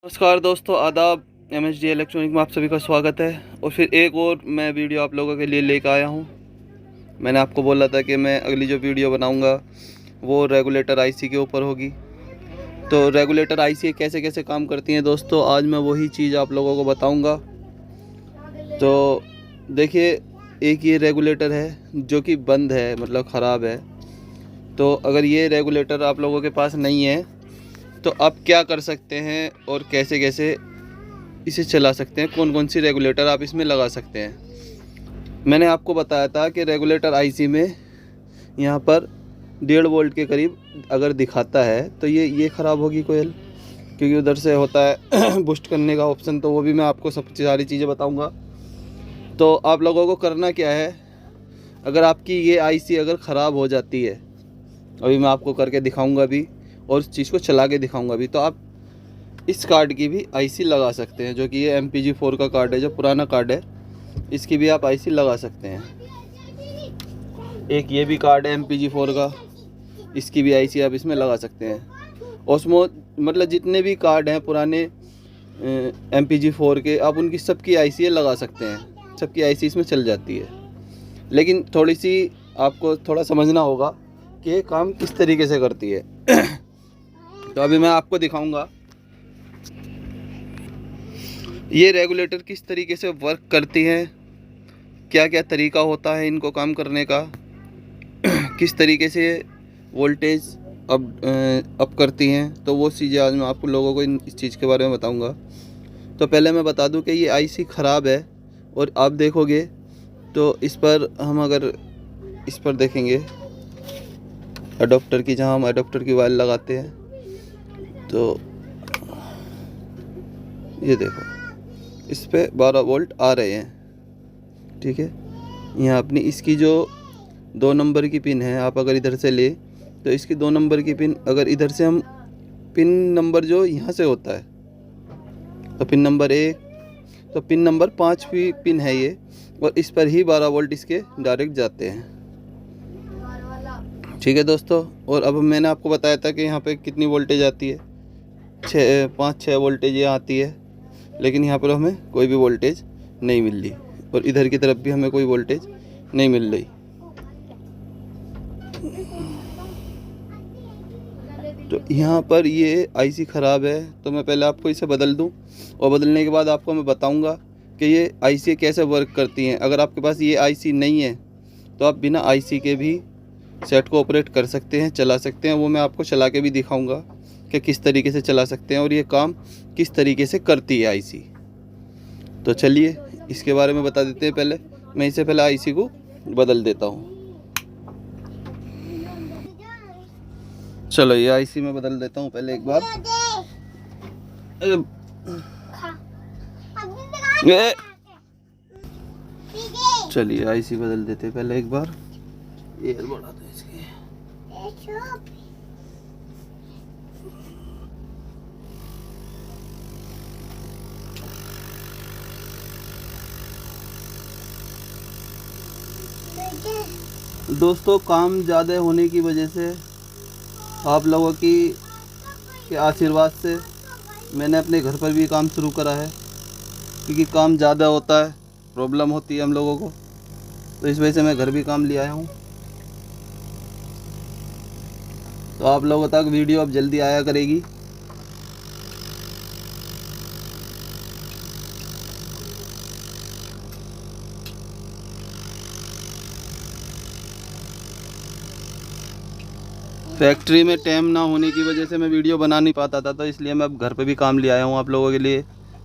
नमस्कार दोस्तों, आदाब। MHD इलेक्ट्रॉनिक में आप सभी का स्वागत है। और फिर एक और मैं वीडियो आप लोगों के लिए लेकर आया हूँ। मैंने आपको बोला था कि मैं अगली जो वीडियो बनाऊँगा वो रेगुलेटर आईसी के ऊपर होगी। तो रेगुलेटर आईसी कैसे कैसे काम करती हैं दोस्तों, आज मैं वही चीज़ आप लोगों को बताऊँगा। तो देखिए, एक ये रेगुलेटर है जो कि बंद है, मतलब ख़राब है। तो अगर ये रेगुलेटर आप लोगों के पास नहीं है तो आप क्या कर सकते हैं और कैसे कैसे इसे चला सकते हैं, कौन कौन सी रेगुलेटर आप इसमें लगा सकते हैं। मैंने आपको बताया था कि रेगुलेटर आईसी में यहाँ पर 1.5 वोल्ट के करीब अगर दिखाता है तो ये ख़राब होगी कोयल, क्योंकि उधर से होता है बूस्ट करने का ऑप्शन। तो वो भी मैं आपको सब सारी चीज़ें बताऊँगा। तो आप लोगों को करना क्या है, अगर आपकी ये आईसी अगर ख़राब हो जाती है, अभी मैं आपको करके दिखाऊँगा भी और इस चीज़ को चला के दिखाऊँगा भी, तो आप इस कार्ड की भी आईसी लगा सकते हैं, जो कि ये MPG4 का कार्ड है, जो पुराना कार्ड है, इसकी भी आप आईसी लगा सकते हैं। एक ये भी कार्ड है MPG4 का, इसकी भी आईसी आप इसमें लगा सकते हैं। ओस्मो मतलब जितने भी कार्ड हैं पुराने MPG4 के, आप उनकी सबकी आईसी लगा सकते हैं, सबकी आईसी इसमें चल जाती है। लेकिन थोड़ी सी आपको थोड़ा समझना होगा कि ये काम किस तरीके से करती है। तो अभी मैं आपको दिखाऊंगा ये रेगुलेटर किस तरीके से वर्क करती हैं, क्या क्या तरीका होता है इनको काम करने का, किस तरीके से वोल्टेज अप करती हैं। तो वो चीज़ें आज मैं आपको लोगों को इस चीज़ के बारे में बताऊंगा। तो पहले मैं बता दूं कि ये आईसी ख़राब है, और आप देखोगे तो इस पर हम अगर इस पर देखेंगे अडोप्टर की, जहां हम अडोप्टर की वायर लगाते हैं, तो ये देखो इस पे 12 वोल्ट आ रहे हैं। ठीक है, यहाँ अपनी इसकी जो 2 नंबर की पिन है, आप अगर इधर से ले तो इसकी 2 नंबर की पिन, अगर इधर से हम पिन नंबर जो यहाँ से होता है, तो पिन नंबर 1, तो पिन नंबर 5 भी पिन है ये, और इस पर ही 12 वोल्ट इसके डायरेक्ट जाते हैं। ठीक है दोस्तों, और अब मैंने आपको बताया था कि यहाँ पे कितनी वोल्टेज आती है, 5-6 वोल्टेज ये आती है। लेकिन यहाँ पर हमें कोई भी वोल्टेज नहीं मिल रही, और इधर की तरफ भी हमें कोई वोल्टेज नहीं मिल रही। तो यहाँ पर ये आईसी ख़राब है, तो मैं पहले आपको इसे बदल दूँ, और बदलने के बाद आपको मैं बताऊँगा कि ये आईसी कैसे वर्क करती हैं। अगर आपके पास ये आईसी नहीं है तो आप बिना आईसी के भी सेट को ऑपरेट कर सकते हैं, चला सकते हैं। वो मैं आपको चला के भी दिखाऊँगा कि किस तरीके से चला सकते हैं और ये काम किस तरीके से करती है आईसी। तो चलिए इसके बारे में बता देते हैं। पहले मैं इससे पहले आईसी को बदल देता हूँ। चलो ये आईसी में बदल देता हूँ पहले एक बार। चलिए आईसी बदल देते हैं पहले एक बार। ये बढ़ा दो इसकी। दोस्तों, काम ज़्यादा होने की वजह से, आप लोगों की के आशीर्वाद से मैंने अपने घर पर भी काम शुरू करा है, क्योंकि काम ज़्यादा होता है, प्रॉब्लम होती है हम लोगों को, तो इस वजह से मैं घर भी काम ले आया हूँ। तो आप लोगों तक वीडियो अब जल्दी आया करेगी। फैक्ट्री में टाइम ना होने की वजह से मैं वीडियो बना नहीं पाता था, तो इसलिए मैं अब घर पे भी काम ले आया हूँ आप लोगों के लिए।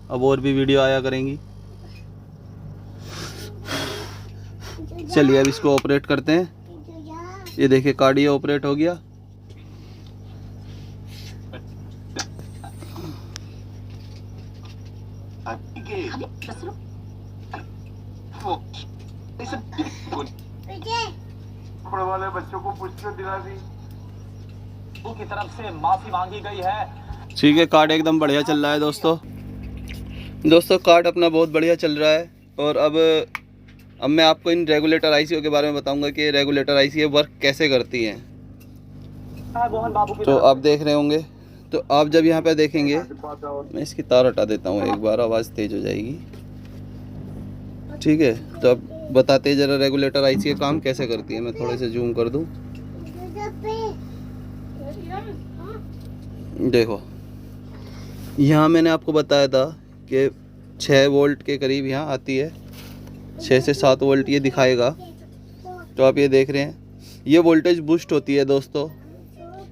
अब और भी वीडियो आया करेंगी। चलिए अब इसको ऑपरेट करते हैं। ये देखिए कार्ड ये ऑपरेट हो गया। वाले बच्चों को पूछ दिला दी की तरफ से माफी मांगी गई है। ठीक है, कार्ड एकदम बढ़िया चल रहा है दोस्तों कार्ड अपना बहुत बढ़िया चल रहा है। और अब मैं आपको इन रेगुलेटर आईसी के बारे में बताऊंगा कि रेगुलेटर आईसी वर्क कैसे करती हैं। तो आप देख रहे होंगे तो आप जब यहाँ पे देखेंगे, मैं इसकी तार हटा देता हूँ एक बार, आवाज़ तेज़ हो जाएगी। ठीक है, तो अब बताते हैं ज़रा रेगुलेटर आईसी का काम कैसे करती है। मैं थोड़े से जूम कर दूँ, देखो यहाँ मैंने आपको बताया था कि 6 वोल्ट के करीब यहाँ आती है, 6 से 7 वोल्ट ये दिखाएगा। तो आप ये देख रहे हैं, ये वोल्टेज बूस्ट होती है दोस्तों।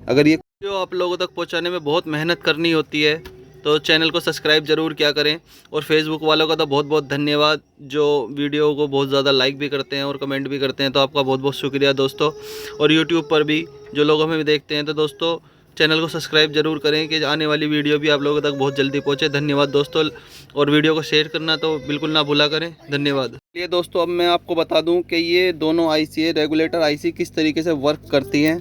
अगर ये जो आप लोगों तक पहुंचाने में बहुत मेहनत करनी होती है, तो चैनल को सब्सक्राइब ज़रूर किया करें। और फेसबुक वालों का तो बहुत बहुत धन्यवाद, जो वीडियो को बहुत ज़्यादा लाइक भी करते हैं और कमेंट भी करते हैं, तो आपका बहुत बहुत शुक्रिया दोस्तों। और यूट्यूब पर भी जो लोग हमें देखते हैं, तो दोस्तों चैनल को सब्सक्राइब जरूर करें कि आने वाली वीडियो भी आप लोगों तक बहुत जल्दी पहुँचे। धन्यवाद दोस्तों। और वीडियो को शेयर करना तो बिल्कुल ना भूला करें। धन्यवाद। ये दोस्तों अब मैं आपको बता दूं कि ये दोनों आईसी रेगुलेटर आईसी किस तरीके से वर्क करती हैं।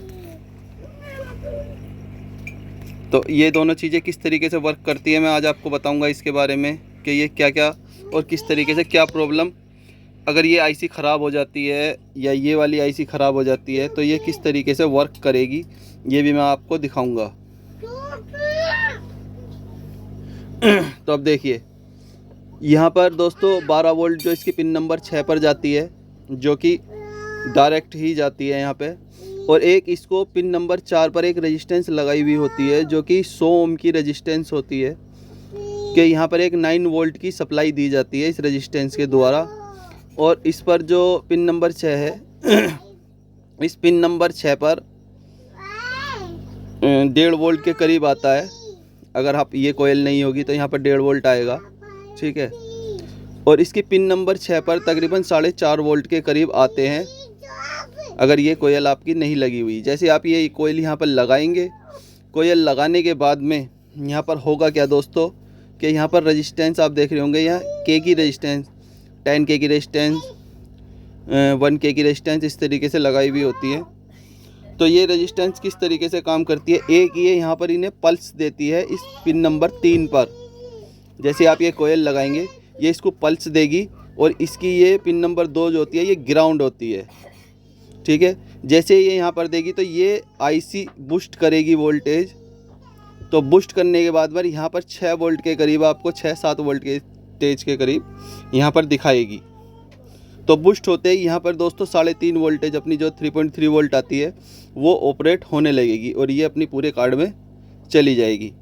तो ये दोनों चीज़ें किस तरीके से वर्क करती है, मैं आज आपको बताऊंगा इसके बारे में कि ये क्या क्या और किस तरीके से क्या प्रॉब्लम, अगर ये आईसी ख़राब हो जाती है या ये वाली आईसी ख़राब हो जाती है तो ये किस तरीके से वर्क करेगी, ये भी मैं आपको दिखाऊंगा। तो अब देखिए यहाँ पर दोस्तों 12 वोल्ट जो इसकी पिन नंबर 6 पर जाती है, जो कि डायरेक्ट ही जाती है यहाँ पे। और एक इसको पिन नंबर 4 पर एक रेजिस्टेंस लगाई हुई होती है, जो कि 100 ओम की रेजिस्टेंस होती है, कि यहाँ पर एक 9 वोल्ट की सप्लाई दी जाती है इस रेजिस्टेंस के द्वारा। और इस पर जो पिन नंबर 6 है इस पिन नंबर 6 पर 1.5 वोल्ट के करीब आता है। अगर आप ये कोयल नहीं होगी तो यहाँ पर 1.5 वोल्ट आएगा। ठीक है, और इसकी पिन नंबर 6 पर तकरीबन 4.5 वोल्ट के करीब आते हैं, अगर ये कोयल आपकी नहीं लगी हुई। जैसे आप ये कोयल यहाँ पर लगाएंगे, कोयल लगाने के बाद में यहाँ पर होगा क्या दोस्तों कि यहाँ पर रेजिस्टेंस आप देख रहे होंगे, यहाँ के की रेजिस्टेंस, 10 के की रेजिस्टेंस, 1 के की रेजिस्टेंस इस तरीके से लगाई हुई होती है। तो ये रेजिस्टेंस किस तरीके से काम करती है, एक ये यहाँ पर इन्हें पल्स देती है इस पिन नंबर 3 पर। जैसे आप ये कोयल लगाएंगे, ये इसको पल्स देगी, और इसकी ये पिन नंबर 2 जो होती है ये ग्राउंड होती है। ठीक है, जैसे ये यहाँ पर देगी तो ये आईसी बूस्ट करेगी वोल्टेज। तो बूस्ट करने के बाद में यहाँ पर 6 वोल्ट के करीब आपको 6-7 वोल्ट के तेज के करीब यहाँ पर दिखाएगी। तो बूस्ट होते ही यहाँ पर दोस्तों 3.5 वोल्टेज अपनी जो 3.3 वोल्ट आती है वो ऑपरेट होने लगेगी, और ये अपनी पूरे कार्ड में चली जाएगी।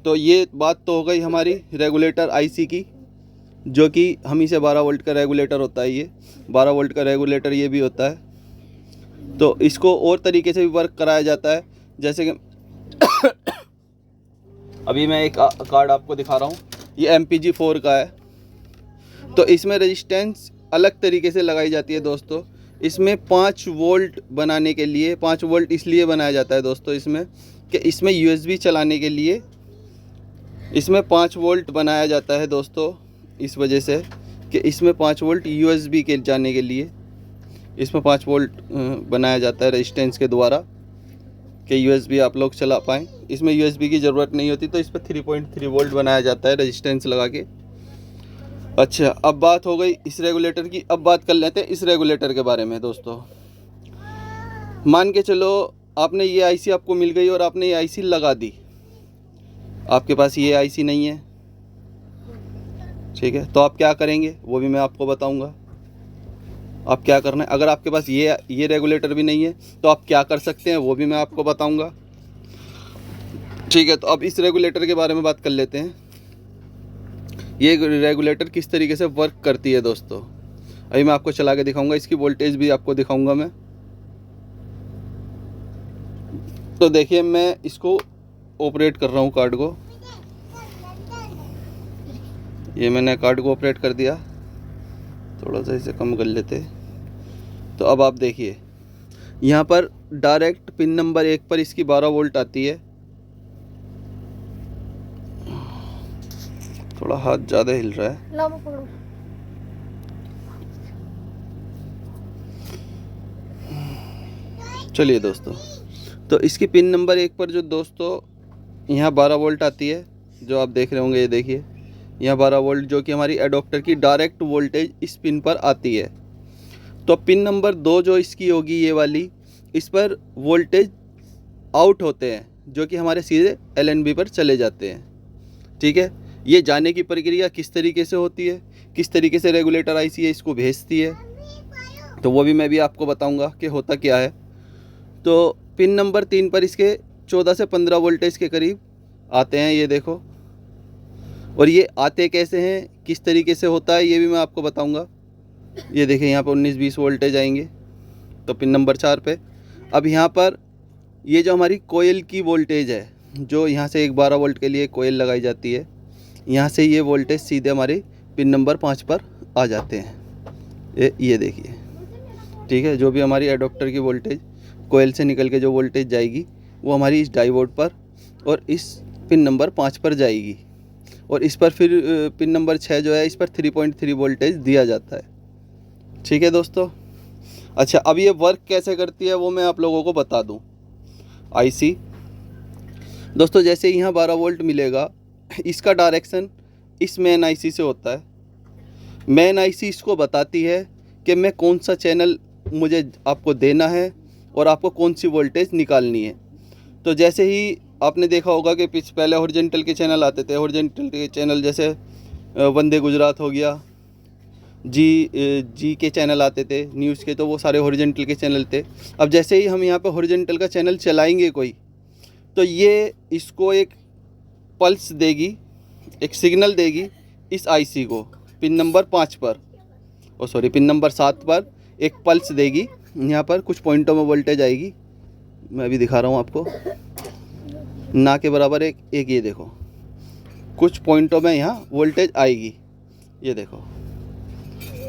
तो ये बात तो हो गई हमारी रेगुलेटर आईसी की, जो कि हम इसे 12 वोल्ट का रेगुलेटर होता है, ये 12 वोल्ट का रेगुलेटर ये भी होता है। तो इसको और तरीके से भी वर्क कराया जाता है, जैसे कि अभी मैं एक कार्ड आपको दिखा रहा हूँ, ये MPG4 का है। तो इसमें रेजिस्टेंस अलग तरीके से लगाई जाती है दोस्तों। इसमें 5 वोल्ट बनाने के लिए, 5 वोल्ट इसलिए बनाया जाता है दोस्तों इसमें कि इसमें USB चलाने के लिए इसमें 5 वोल्ट बनाया जाता है दोस्तों, इस वजह से कि इसमें 5 वोल्ट USB के जाने के लिए इसमें 5 वोल्ट बनाया जाता है रेजिस्टेंस के द्वारा, कि USB आप लोग चला पाएँ। इसमें USB की ज़रूरत नहीं होती, तो इस पर 3.3 वोल्ट बनाया जाता है रेजिस्टेंस लगा के। अच्छा, अब बात हो गई इस रेगुलेटर की, अब बात कर लेते हैं इस रेगुलेटर के बारे में दोस्तों। मान के चलो आपने ये आईसी आपको मिल गई और आपने ये आईसी लगा दी, आपके पास ये आईसी नहीं है। ठीक है, तो आप क्या करेंगे वो भी मैं आपको बताऊंगा। आप क्या करना है, अगर आपके पास ये रेगुलेटर भी नहीं है तो आप क्या कर सकते हैं वो भी मैं आपको बताऊंगा। ठीक है, तो अब इस रेगुलेटर के बारे में बात कर लेते हैं। ये रेगुलेटर किस तरीके से वर्क करती है दोस्तों, अभी मैं आपको चला के दिखाऊंगा, इसकी वोल्टेज भी आपको दिखाऊंगा मैं। तो देखिए मैं इसको ऑपरेट कर रहा हूँ कार्ड को, ये मैंने कार्ड को ऑपरेट कर दिया, थोड़ा सा इसे कम कर लेते। तो अब आप देखिए यहाँ पर डायरेक्ट पिन नंबर 1 पर इसकी 12 वोल्ट आती है। थोड़ा हाथ ज़्यादा हिल रहा है। चलिए दोस्तों, तो इसकी पिन नंबर 1 पर जो दोस्तों यहाँ 12 वोल्ट आती है, जो आप देख रहे होंगे, ये देखिए यहाँ 12 वोल्ट जो कि हमारी एडोप्टर की डायरेक्ट वोल्टेज इस पिन पर आती है। तो पिन नंबर 2 जो इसकी होगी ये वाली, इस पर वोल्टेज आउट होते हैं, जो कि हमारे सीधे LNB पर चले जाते हैं। ठीक है, ये जाने की प्रक्रिया किस तरीके से होती है, किस तरीके से रेगुलेटर आईसी है इसको भेजती है, तो वो भी मैं भी आपको बताऊंगा कि होता क्या है। तो पिन नंबर 3 पर इसके 14 से 15 वोल्टेज के करीब आते हैं, ये देखो। और ये आते कैसे हैं, किस तरीके से होता है, ये भी मैं आपको बताऊंगा। ये देखें यहाँ पर 19-20 वोल्टेज आएंगे तो पिन नंबर 4 पे। अब यहाँ पर ये जो हमारी कोयल की वोल्टेज है, जो यहाँ से एक 12 वोल्ट के लिए कोयल लगाई जाती है, यहाँ से ये वोल्टेज सीधे हमारे पिन नंबर 5 पर आ जाते हैं। ये देखिए, ठीक है। जो भी हमारी एडोप्टर की वोल्टेज कोयल से निकल के जो वोल्टेज जाएगी वो हमारी इस डायोड पर और इस पिन नंबर 5 पर जाएगी। और इस पर फिर पिन नंबर 6 जो है, इस पर 3.3 वोल्टेज दिया जाता है। ठीक है दोस्तों। अच्छा, अब ये वर्क कैसे करती है वो मैं आप लोगों को बता दूं। आईसी दोस्तों, जैसे यहाँ 12 वोल्ट मिलेगा, इसका डायरेक्शन इस मेन आईसी से होता है। मेन आईसी इसको बताती है कि मैं कौन सा चैनल मुझे आपको देना है और आपको कौन सी वोल्टेज निकालनी है। तो जैसे ही आपने देखा होगा कि पहले हॉरिजॉन्टल के चैनल आते थे, हॉरिजॉन्टल के चैनल जैसे वंदे गुजरात हो गया, जी के चैनल आते थे न्यूज़ के, तो वो सारे हॉरिजॉन्टल के चैनल थे। अब जैसे ही हम यहाँ पे हॉरिजॉन्टल का चैनल चलाएंगे कोई, तो ये इसको एक पल्स देगी, एक सिग्नल देगी इस आईसी को पिन नंबर 5 पर, पिन नंबर 7 पर एक पल्स देगी। यहाँ पर कुछ पॉइंटों में वोल्टेज आएगी, मैं अभी दिखा रहा हूँ आपको, ना के बराबर एक ये देखो, कुछ पॉइंटों में यहाँ वोल्टेज आएगी, ये देखो।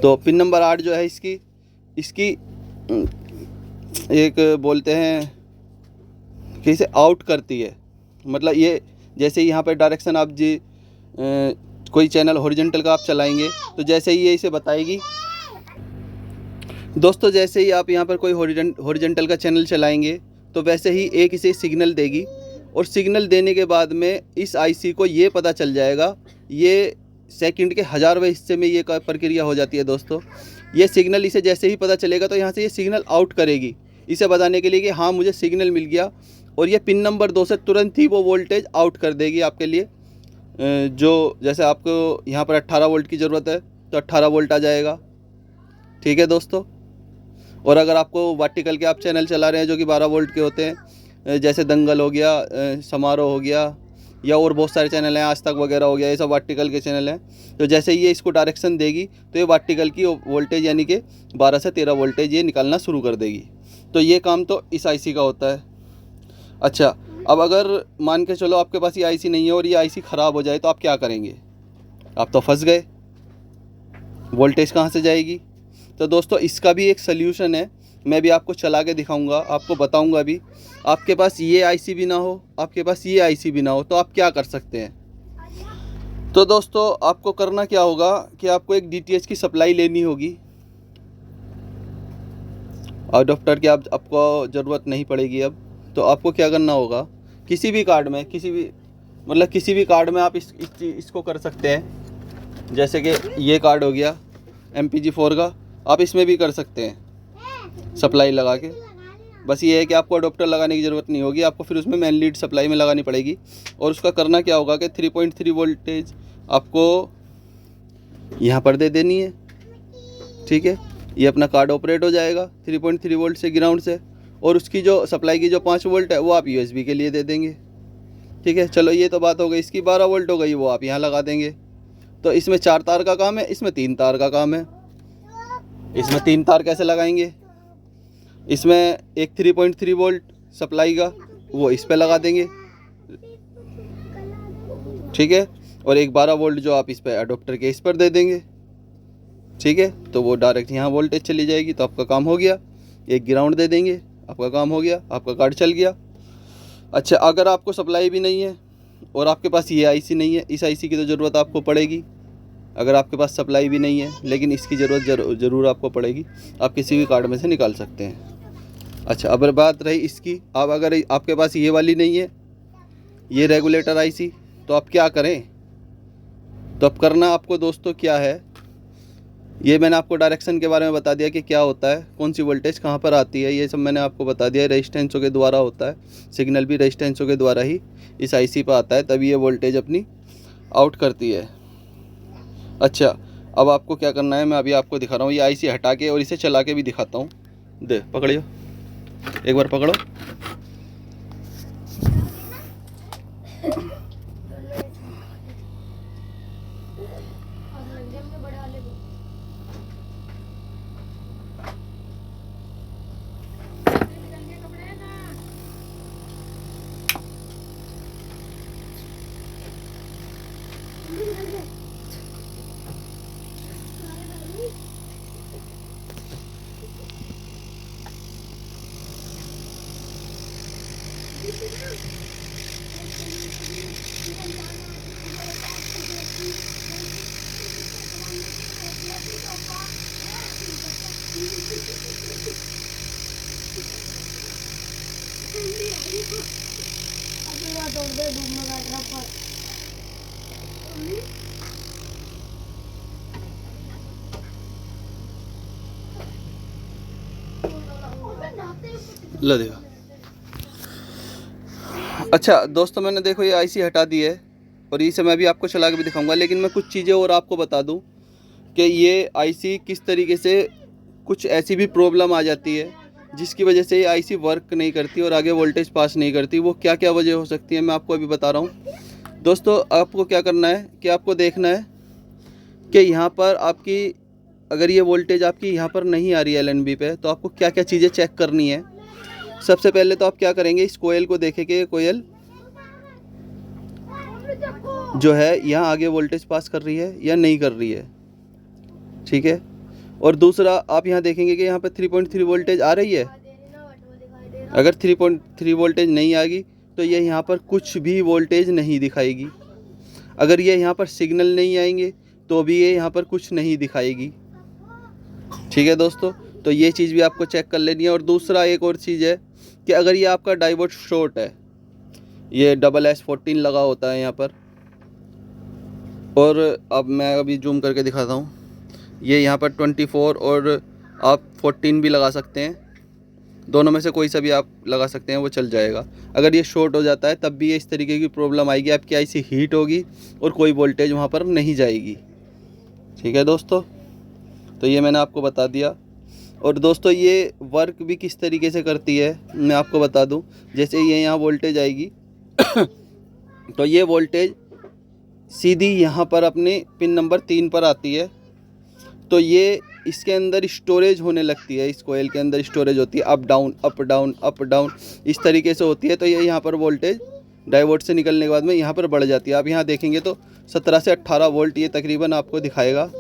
तो पिन नंबर 8 जो है इसकी एक बोलते हैं कि इसे आउट करती है। मतलब ये जैसे यहाँ पर डायरेक्शन आप कोई चैनल हॉरिजॉन्टल का आप चलाएंगे, तो जैसे ही ये इसे बताएगी दोस्तों, जैसे ही आप यहाँ पर कोई हॉरिजॉन्टल का चैनल चलाएंगे तो वैसे ही एक इसे सिग्नल देगी। और सिग्नल देने के बाद में इस आईसी को ये पता चल जाएगा, ये सेकंड के 1000वें हिस्से में ये प्रक्रिया हो जाती है दोस्तों। ये सिग्नल इसे जैसे ही पता चलेगा तो यहाँ से ये सिग्नल आउट करेगी, इसे बताने के लिए कि हाँ मुझे सिग्नल मिल गया। और ये पिन नंबर 2 से तुरंत ही वो वोल्टेज आउट कर देगी आपके लिए। जो जैसे आपको यहाँ पर 18 वोल्ट की ज़रूरत है तो 18 वोल्ट आ जाएगा। ठीक है दोस्तों। और अगर आपको वर्टिकल के आप चैनल चला रहे हैं जो कि 12 वोल्ट के होते हैं, जैसे दंगल हो गया, समारोह हो गया, या और बहुत सारे चैनल हैं, आज तक वगैरह हो गया, ये सब वर्टिकल के चैनल हैं, तो जैसे ये इसको डायरेक्शन देगी तो ये वर्टिकल की वोल्टेज यानी कि 12 से 13 वोल्टेज ये निकालना शुरू कर देगी। तो ये काम तो इस आईसी का होता है। अच्छा, अब अगर मान के चलो आपके पास ये आईसी नहीं है और ये आईसी ख़राब हो जाए तो आप क्या करेंगे? आप तो फंस गए, वोल्टेज कहाँ से जाएगी? तो दोस्तों इसका भी एक सल्यूशन है, मैं भी आपको चला के दिखाऊंगा, आपको बताऊंगा भी। आपके पास ये आईसी भी ना हो, आपके पास ये आईसी भी ना हो, तो आप क्या कर सकते हैं? तो दोस्तों आपको करना क्या होगा कि आपको एक डीटीएच की सप्लाई लेनी होगी। अडॉप्टर की आपको ज़रूरत नहीं पड़ेगी अब। तो आपको क्या करना होगा, किसी भी कार्ड में, किसी भी कार्ड में आप इसको कर सकते हैं। जैसे कि ये कार्ड हो गया MPG4 का, आप इसमें भी कर सकते हैं सप्लाई लगा के। बस ये है कि आपको अडोप्टर लगाने की ज़रूरत नहीं होगी, आपको फिर उसमें मेन लीड सप्लाई में लगानी पड़ेगी। और उसका करना क्या होगा कि 3.3 वोल्टेज आपको यहाँ पर दे देनी है। ठीक है, ये अपना कार्ड ऑपरेट हो जाएगा 3.3 वोल्ट से ग्राउंड से, और उसकी जो सप्लाई की जो 5 वोल्ट है वो आप USB के लिए दे देंगे। ठीक है, चलो ये तो बात हो गई। इसकी 12 वोल्ट हो गई, वो आप यहाँ लगा देंगे। तो इसमें 4 तार का काम है, इसमें 3 तार का काम है। इसमें 3 तार कैसे लगाएंगे? इसमें एक 3.3 वोल्ट सप्लाई का वो इस पे लगा देंगे। ठीक है, और एक 12 वोल्ट जो आप इस पे अडोप्टर के इस पर दे देंगे। ठीक है, तो वो डायरेक्ट यहाँ वोल्टेज चली जाएगी, तो आपका काम हो गया। एक ग्राउंड दे देंगे, आपका काम हो गया, आपका कार्ड चल गया। अच्छा, अगर आपको सप्लाई भी नहीं है और आपके पास ये आईसी नहीं है, इस आईसी की तो ज़रूरत आपको पड़ेगी। अगर आपके पास सप्लाई भी नहीं है लेकिन इसकी ज़रूरत ज़रूर आपको पड़ेगी, आप किसी भी कार्ड में से निकाल सकते हैं। अच्छा, अब बात रही इसकी, अब अगर आपके पास ये वाली नहीं है, ये रेगुलेटर आईसी, तो आप क्या करें? तो अब करना आपको दोस्तों क्या है ये मैंने आपको डायरेक्शन के बारे में बता दिया कि क्या होता है, कौन सी वोल्टेज कहाँ पर आती है, ये सब मैंने आपको बता दिया। रेजिस्टेंसों के द्वारा होता है, सिग्नल भी रेजिस्टेंसों के द्वारा ही इस आईसी पर आता है, तभी ये वोल्टेज अपनी आउट करती है। अच्छा, अब आपको क्या करना है, मैं अभी आपको दिखा रहा हूँ। ये आईसी हटा के और इसे चला के भी दिखाता हूँ। दे पकड़ियो, एक बार पकड़ो। लो देखो। अच्छा दोस्तों, मैंने देखो ये आईसी हटा दी है और इसे मैं भी आपको चला के भी दिखाऊंगा, लेकिन मैं कुछ चीज़ें और आपको बता दूं कि ये आईसी किस तरीके से, कुछ ऐसी भी प्रॉब्लम आ जाती है जिसकी वजह से ये आईसी वर्क नहीं करती और आगे वोल्टेज पास नहीं करती। वो क्या क्या वजह हो सकती है मैं आपको अभी बता रहा हूँ। दोस्तों, आपको क्या करना है कि आपको देखना है कि यहाँ पर आपकी, अगर ये वोल्टेज आपकी यहाँ पर नहीं आ रही है एलएनबी पे, तो आपको क्या क्या चीज़ें चेक करनी है। सबसे पहले तो आप क्या करेंगे, इस कोयल को देखें कि कोयल जो है यहाँ आगे वोल्टेज पास कर रही है या नहीं कर रही है, ठीक है। और दूसरा, आप यहाँ देखेंगे कि यहाँ पर 3.3 वोल्टेज आ रही है। अगर 3.3 वोल्टेज नहीं आएगी तो ये यहाँ पर कुछ भी वोल्टेज नहीं दिखाएगी। अगर ये यहाँ पर सिग्नल नहीं आएंगे तो भी ये यहाँ पर कुछ नहीं दिखाएगी, ठीक है दोस्तों। तो ये चीज़ भी आपको चेक कर लेनी है। और दूसरा एक और चीज़ है कि अगर ये आपका डायोड शॉर्ट है, ये SS14 लगा होता है यहाँ पर, और अब मैं अभी जूम करके दिखाता हूँ। ये यहाँ पर 24 और आप 14 भी लगा सकते हैं, दोनों में से कोई सा भी आप लगा सकते हैं, वो चल जाएगा। अगर ये शॉर्ट हो जाता है तब भी ये इस तरीके की प्रॉब्लम आएगी, आपकी आईसी हीट होगी और कोई वोल्टेज वहाँ पर नहीं जाएगी, ठीक है दोस्तों। तो ये मैंने आपको बता दिया। और दोस्तों, ये वर्क भी किस तरीके से करती है मैं आपको बता दूं। जैसे ये यहाँ वोल्टेज आएगी तो ये वोल्टेज सीधी यहाँ पर अपने पिन नंबर 3 पर आती है। तो ये इसके अंदर स्टोरेज होने लगती है, इस कोयल के अंदर स्टोरेज होती है, up down up down up down इस तरीके से होती है। तो ये यहाँ पर वोल्टेज डायोड से निकलने के बाद में यहाँ पर बढ़ जाती है। आप यहाँ देखेंगे तो 17 से 18 वोल्ट ये तकरीबन आपको दिखाएगा,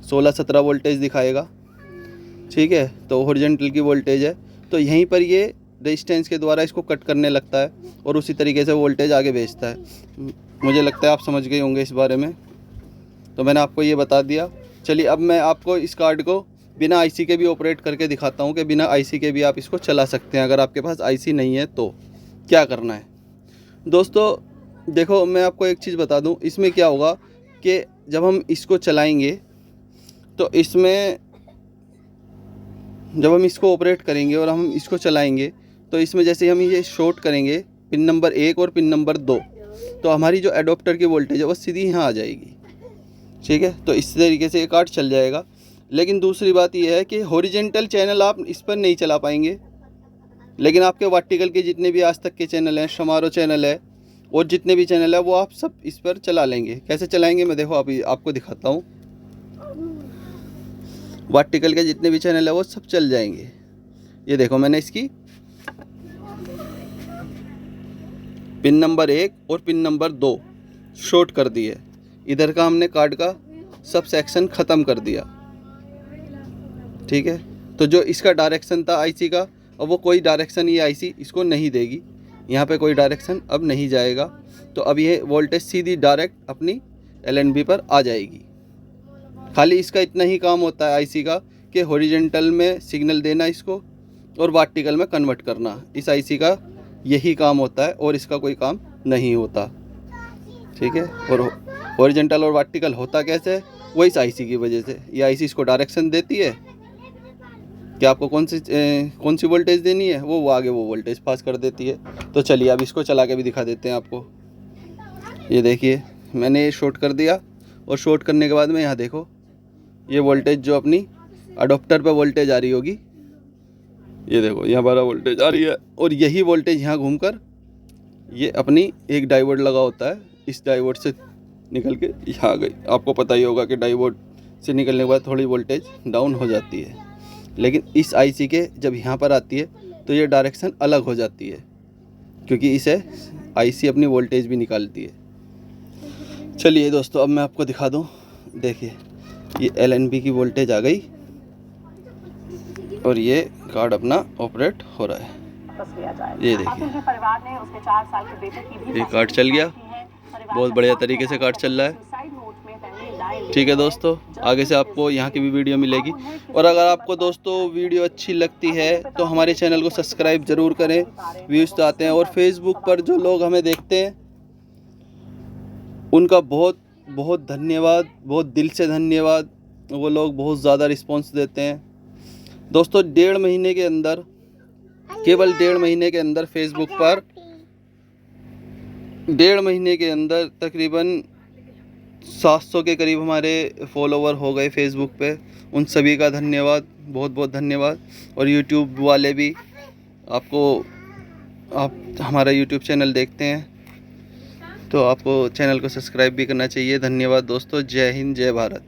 16-17 वोल्टेज दिखाएगा, ठीक है। तो हॉरिजॉन्टल की वोल्टेज है। तो यहीं पर ये रेजिस्टेंस के द्वारा इसको कट करने लगता है और उसी तरीके से वोल्टेज आगे भेजता है। मुझे लगता है आप समझ गए होंगे इस बारे में, तो मैंने आपको ये बता दिया। चलिए, अब मैं आपको इस कार्ड को बिना आईसी के भी ऑपरेट करके दिखाता हूँ कि बिना आईसी के भी आप इसको चला सकते हैं। अगर आपके पास आईसी नहीं है तो क्या करना है। दोस्तों देखो, मैं आपको एक चीज़ बता दूँ, इसमें क्या होगा कि जब हम इसको चलाएँगे तो इसमें, जब हम इसको ऑपरेट करेंगे और हम इसको चलाएंगे तो इसमें जैसे हम ये शॉर्ट करेंगे पिन नंबर 1 और पिन नंबर 2, तो हमारी जो एडोप्टर की वोल्टेज है वो सीधी यहाँ आ जाएगी, ठीक है। तो इस तरीके से ये कार्ड चल जाएगा। लेकिन दूसरी बात ये है कि हॉरिजॉन्टल चैनल आप इस पर नहीं चला पाएंगे, लेकिन आपके वर्टिकल के जितने भी आज तक के चैनल हैं, समारोह चैनल है और जितने भी चैनल है वो आप सब इस पर चला लेंगे। कैसे चलाएँगे मैं देखो अभी आपको दिखाता हूँ। वर्टिकल के जितने भी चैनल है वो सब चल जाएंगे। ये देखो, मैंने इसकी पिन नंबर 1 और पिन नंबर 2 शॉर्ट कर दी है। इधर का हमने कार्ड का सब सेक्शन ख़त्म कर दिया, ठीक है। तो जो इसका डायरेक्शन था आईसी का, और वो कोई डायरेक्शन ये आईसी इसको नहीं देगी, यहाँ पे कोई डायरेक्शन अब नहीं जाएगा। तो अब ये वोल्टेज सीधी डायरेक्ट अपनी एलएनबी पर आ जाएगी। खाली इसका इतना ही काम होता है आईसी का कि हॉरिजॉन्टल में सिग्नल देना इसको और वर्टिकल में कन्वर्ट करना। इस आईसी का यही काम होता है और इसका कोई काम नहीं होता, ठीक है। और हॉरिजॉन्टल और वर्टिकल होता कैसे है, वो इस आईसी की वजह से। ये आईसी इसको डायरेक्शन देती है कि आपको कौन सी वोल्टेज देनी है, वो आगे वो वोल्टेज पास कर देती है। तो चलिए अब इसको चला के भी दिखा देते हैं आपको। ये देखिए मैंने ये शॉर्ट कर दिया, और शॉर्ट करने के बाद में यहाँ देखो ये वोल्टेज जो अपनी अडोप्टर पे वोल्टेज आ रही होगी, ये देखो यहाँ 12 वोल्टेज आ रही है। और यही वोल्टेज यहाँ घूमकर ये अपनी एक डायोड लगा होता है, इस डायोड से निकल के यहाँ आ गई। आपको पता ही होगा कि डायोड से निकलने के बाद थोड़ी वोल्टेज डाउन हो जाती है, लेकिन इस आईसी के जब यहाँ पर आती है तो ये डायरेक्शन अलग हो जाती है, क्योंकि इसे आईसी अपनी वोल्टेज भी निकालती है। चलिए दोस्तों अब मैं आपको दिखा दूँ। देखिए ये एलएनबी की वोल्टेज आ गई और ये कार्ड अपना ऑपरेट हो रहा है। ये देखिए ये कार्ड चल गया, बहुत बढ़िया तरीके से कार्ड चल रहा है। ठीक है दोस्तों, आगे से आपको यहाँ की भी वीडियो मिलेगी। और अगर आपको दोस्तों वीडियो अच्छी लगती है तो हमारे चैनल को सब्सक्राइब ज़रूर करें, व्यूज़ तो आते हैं। और फेसबुक पर जो लोग हमें देखते हैं उनका बहुत बहुत धन्यवाद, बहुत दिल से धन्यवाद। वो लोग बहुत ज़्यादा रिस्पॉन्स देते हैं दोस्तों। केवल 1.5 महीने के अंदर फेसबुक पर 1.5 महीने के अंदर तकरीबन 700 के करीब हमारे फॉलोवर हो गए फेसबुक पे। उन सभी का धन्यवाद, बहुत बहुत धन्यवाद। और यूट्यूब वाले भी, आप हमारा यूट्यूब चैनल देखते हैं तो आपको चैनल को सब्सक्राइब भी करना चाहिए। धन्यवाद दोस्तों, जय हिंद, जय भारत।